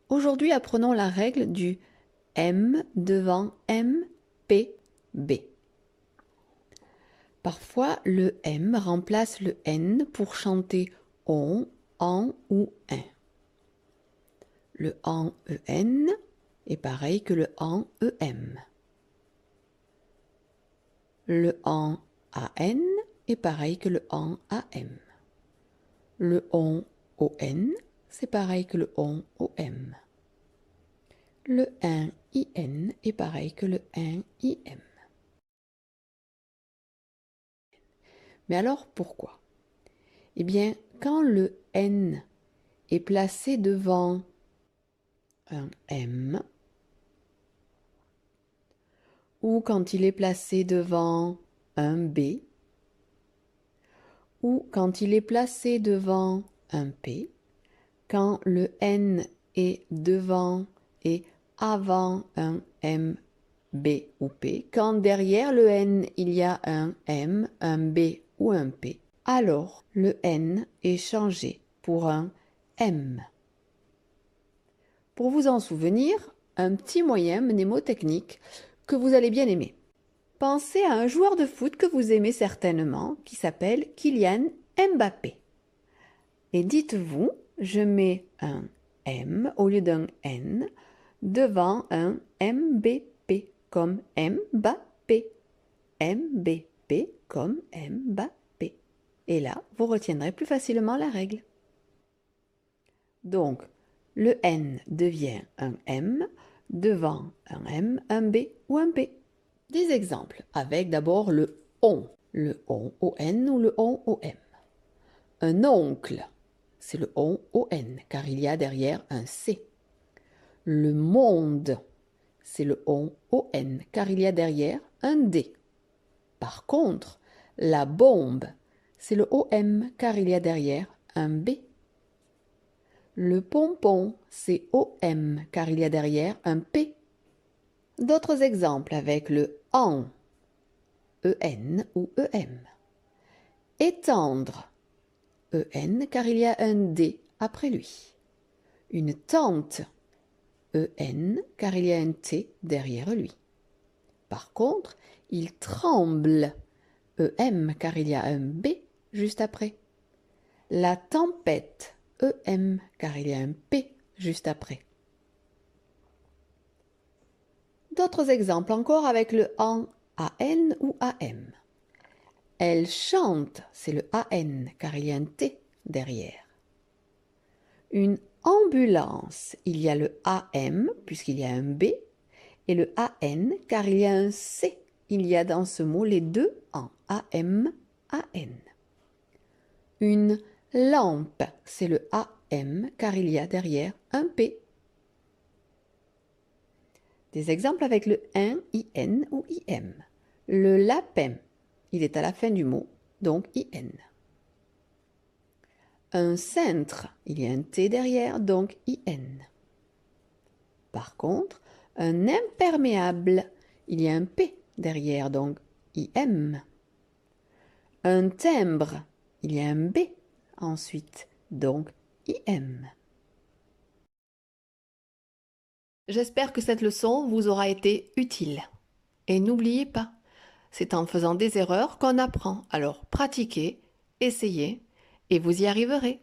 Aujourd'hui, apprenons la règle du M devant M, P, B. Parfois, le M remplace le N pour chanter on, en ou un. Le en EN est pareil que le en EM. Le en AN est pareil que le en AM. Le on ON, c'est pareil que le on OM. Le 1 IN est pareil que le 1 IM. Mais alors pourquoi? Eh bien, quand le N est placé devant un M, ou quand il est placé devant un B, ou quand il est placé devant un P, quand le N est devant et avant un M, B ou P, quand derrière le N il y a un M, un B ou un P, alors le N est changé pour un M. Pour vous en souvenir, un petit moyen mnémotechnique que vous allez bien aimer. Pensez à un joueur de foot que vous aimez certainement, qui s'appelle Kylian Mbappé. Et dites-vous, je mets un M au lieu d'un N devant un MBP comme Mbappé. MBP comme Mbappé. Et là, vous retiendrez plus facilement la règle. Donc, le N devient un M devant un M, un B ou un P. Des exemples avec d'abord le ON ON ou le ON OM. Un oncle, c'est le ON ON car il y a derrière un C. Le monde, c'est le ON ON car il y a derrière un D. Par contre, la bombe, c'est le OM car il y a derrière un B. Le pompon, c'est OM car il y a derrière un P. D'autres exemples avec le EN, EN ou EM. Étendre, EN car il y a un D après lui. Une tente, EN car il y a un T derrière lui. Par contre, il tremble, EM car il y a un B juste après. La tempête, EM car il y a un P juste après. D'autres exemples encore avec le AN ou AM. Elle chante, c'est le AN car il y a un T derrière. Une ambulance, il y a le AM puisqu'il y a un B et le AN car il y a un C. Il y a dans ce mot les deux en AM, AN. Une lampe, c'est le AM car il y a derrière un P. Des exemples avec le IN ou IM. Le lapin, il est à la fin du mot, donc IN. Un cintre, il y a un T derrière, donc IN. Par contre, un imperméable, il y a un P derrière, donc IM. Un timbre, il y a un B ensuite, donc IM. J'espère que cette leçon vous aura été utile. Et n'oubliez pas, c'est en faisant des erreurs qu'on apprend. Alors pratiquez, essayez, et vous y arriverez.